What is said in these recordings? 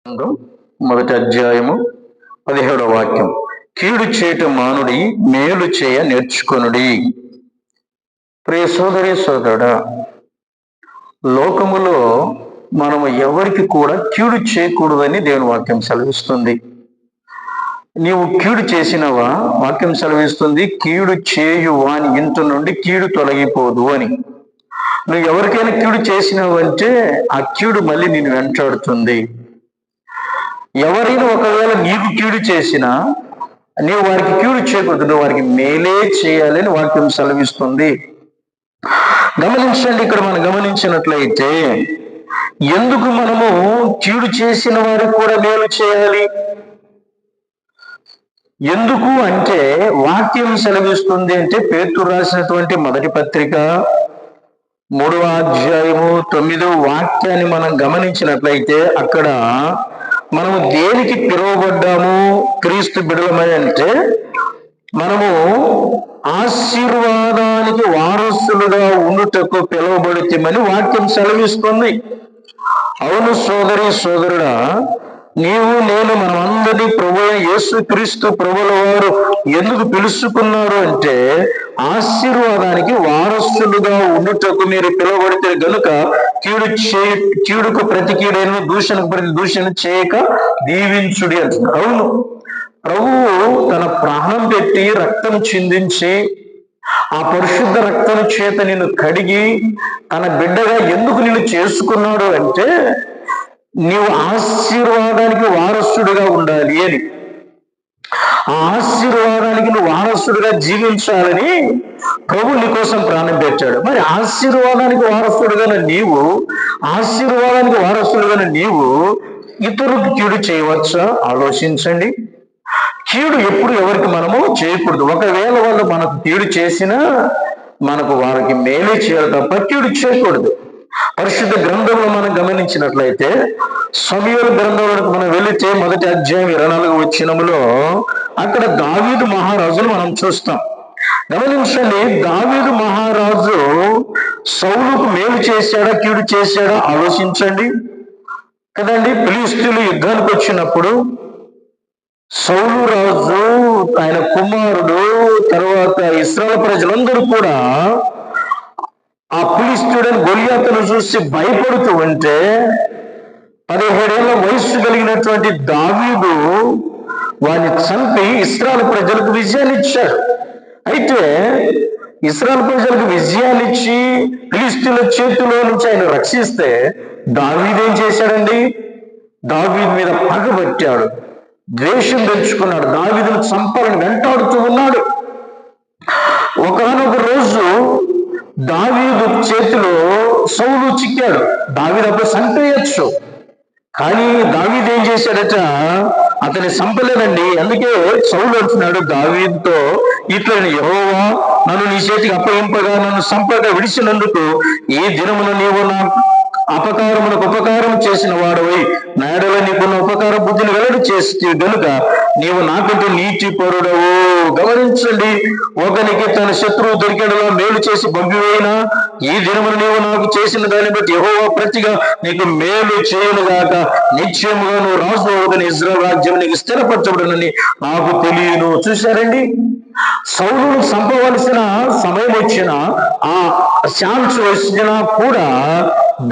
మొదటి అధ్యాయము 17వ వాక్యం. కీడు చేయటం మానుడి, మేలు చేయ నేర్చుకొనుడి. ప్రియ సోదరి సోదరుడా, లోకములో మనము ఎవరికి కూడా కీడు చేయకూడదని దేవుని వాక్యం సెలవిస్తుంది. నీవు కీడు చేసినవా? వాక్యం సెలవిస్తుంది, కీడు చేయు వాని ఇంట నుండి కీడు తొలగిపోదు అని. నువ్వు ఎవరికైనా కీడు చేసినావంటే ఆ కీడు మళ్ళీ నిన్ను వెంటాడుతుంది. ఎవరైనా ఒకవేళ నీకు కీడు చేసినా నీవు వారికి కీడు చేయకూడదు, నువ్వు వారికి మేలే చేయాలని వాక్యం సెలవిస్తుంది. గమనించండి, ఇక్కడ మనం గమనించినట్లయితే ఎందుకు మనము కీడు చేసిన వారికి కూడా మేలు చేయాలి? ఎందుకు అంటే వాక్యం సెలవిస్తుంది అంటే పేతురు రాసినటువంటి మొదటి పత్రిక 3వ అధ్యాయము 9వ వాక్యాన్ని మనం గమనించినట్లయితే అక్కడ మనము దేనికి పిలువబడ్డాము క్రీస్తు బిడలమై అంటే మనము ఆశీర్వాదానికి వారసులుగా ఉండుటకు పిలువబడితేమని వాక్యం సెలవిస్తుంది. అవును సోదరి సోదరుడా, నీవు నేను మనమందరినీ ప్రభు యేసు క్రీస్తు ప్రభుల వారు ఎందుకు పిలుచుకున్నారు అంటే ఆశీర్వాదానికి వారసులుగా ఉండుటకు మీరు పిలువబడితే గనుక కీడుకు ప్రతి కీడైన దూషణకు ప్రతి దూషణ చేయక దీవించుడి అంటున్నారు. అవును, ప్రభువు తన ప్రాణం పెట్టి రక్తం చిందించి ఆ పరిశుద్ధ రక్తం చేత నిన్ను కడిగి తన బిడ్డగా ఎందుకు నిన్ను చేసుకున్నాడు అంటే నీవు ఆశీర్వాదానికి వారసుడిగా ఉండాలి అని, ఆ ఆశీర్వాదానికి నువ్వు వారసుడిగా జీవించాలని ప్రభు నీ కోసం ప్రాణం పెట్టాడు. మరి ఆశీర్వాదానికి వారసుడుగానే నీవు ఇతరులకు కీడు చేయవచ్చా? ఆలోచించండి. కీడు ఎప్పుడు ఎవరికి మనము చేయకూడదు. ఒకవేళ వాళ్ళు మనకు కీడు చేసినా మనకు వారికి మేలే చేయాలి తప్ప కీడు చేయకూడదు. పరిశుద్ధ గ్రంథంలో మనం గమనించినట్లయితే సమూయేలు గ్రంథంలోకి మనం వెళితే మొదటి అధ్యాయం 24వ వచనములో అక్కడ దావీదు మహారాజును మనం చూస్తాం. గమనించండి, దావీదు మహారాజు సౌలుకు మేలు చేశాడా కీడు చేశాడా ఆలోచించండి కదండి. ఫిలిష్తీయులు యుద్ధానికి వచ్చినప్పుడు సౌలు రాజు, ఆయన కుమారుడు, తర్వాత ఇశ్రాయేలు ప్రజలందరూ కూడా ఆ ఫిలిష్తీయుడైన గొలియాతును చూసి భయపడుతూ ఉంటే 17 ఏళ్ల వయస్సు కలిగినటువంటి దావీదు వారిని చంపి ఇశ్రాయేలు ప్రజలకు విజయాన్ని ఇచ్చాడు. అయితే ఇశ్రాయేలు ప్రజలకు విజయాన్ని ఇచ్చి ఫిలిష్తీయుల చేతిలో నుంచి ఆయన రక్షిస్తే దావీదు ఏం చేశాడండి? దావీదు మీద పగబట్టాడు, ద్వేషం తెచ్చుకున్నాడు, దావీదును చంపాలని వెంటాడుతూ ఉన్నాడు. ఒకనొక రోజు దావీదు చేతిలో సౌలు చిక్కాడు. దావీదు అప్పుడు చంపేయచ్చు, కానీ దావీదు ఏం చేశాడట? అతన్ని చంపలేదండి. అందుకే సౌలు అంటున్నాడు దావీదుతో, ఇట్లా యెహోవా నన్ను నీ చేతికి అప్పగింపగా నన్ను చంపగా విడిచినందుకు ఈ దినమున నీవు నా అపకారమునకు ఉపకారం చేసిన వాడవై నాడలో నీకున్న ఉపకార బుద్ధిని వెల్లడి చేస్తే గనుక నీవు నాకంటే నీతి పరుడవు. గమనించండి, ఒకనికి తన శత్రువు దొరికేలా మేలు చేసి పంపివేయినా ఈ దినమున నీవు నాకు చేసిన దాన్ని బట్టి యెహోవా ప్రతిగా నీకు మేలు చేయనుగాక. నిశ్చయముగా నువ్వు రాజు అవుదని ఇశ్రాయేలు రాజ్యం నీకు స్థిరపరచబడునని నాకు తెలియను. చూశారండి, సౌలును చంపవలసిన సమయం వచ్చినా, ఆ ఛాన్స్ వచ్చినా కూడా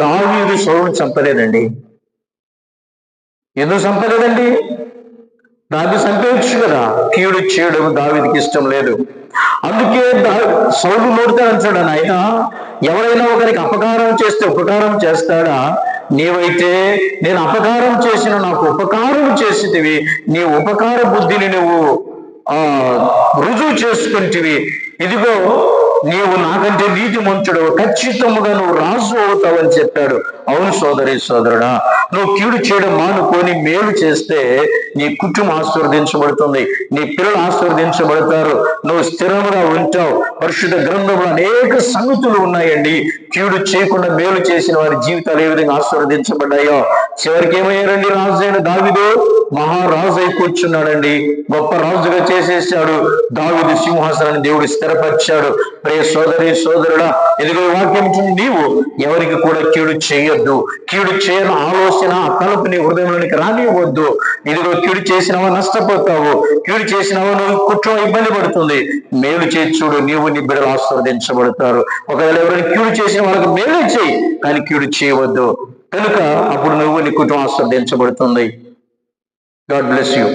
దావీదు సౌలును చంపలేదండి. ఎందుకు చంపలేదండి? దావీదు చంపేయచ్చు కదా. కీడు చేయడం దావీదుకి ఇష్టం లేదు. అందుకే సౌలు నోడితే అంటాడు, ఆయన ఎవరైనా ఒకరికి అపకారం చేస్తే ఉపకారం చేస్తాడా? నీవైతే నేను అపకారం చేసిన నాకు ఉపకారం చేసేటివి, నీ ఉపకార బుద్ధిని నువ్వు రుజువు చేసుకుంటివి. ఇదిగో నీవు నాకంటే నీతిమంతుడు, ఖచ్చితంగా నువ్వు రాజు అవుతావని చెప్పాడు. అవును సోదరి సోదరుడా, నువ్వు కీడు చేయడం మానుకొని మేలు చేస్తే నీ కుటుంబం ఆశీర్వదించబడుతుంది, నీ పిల్లలు ఆశీర్వదించబడతారు, నువ్వు స్థిరంగా ఉంటావు. పరిశుద్ధ గ్రంథంలో అనేక సంగతులు ఉన్నాయండి. కీడు చేయకుండా మేలు చేసిన వారి జీవితాలు ఏ విధంగా ఆశీర్వదించబడ్డాయో. చివరికి ఏమయ్యారండి? రాజు అయిన దావీదు మహారాజు అయి కూర్చున్నాడండి. గొప్ప రాజుగా చేసేసాడు. దావీదు సింహాసనాన్ని దేవుడు స్థిరపరిచాడు. ప్రియ సోదరి సోదరుడా, ఇదిగో వాక్యం నీవు ఎవరికి కూడా కీడు చేయొద్దు. కీడు చేయని ఆలోచన ఆ తలుపు నీ హృదయంలోనికి రానివ్వద్దు. ఇదిగో కీడు చేసినావా నష్టపోతావు, కీడు చేసినావా నువ్వు కుటుంబం ఇబ్బంది పడుతుంది. మేలు చేసి చూడు, నీవు నీ బిడ్డలు ఆశీర్వదించబడతారు. ఒకవేళ ఎవరైనా కీడు చేసిన వాళ్ళకి మేలే చేయి, కానీ కీడు చేయవద్దు. కనుక అప్పుడు నువ్వు నీ కుటుంబం ఆశీర్వదించబడుతుంది. God bless you.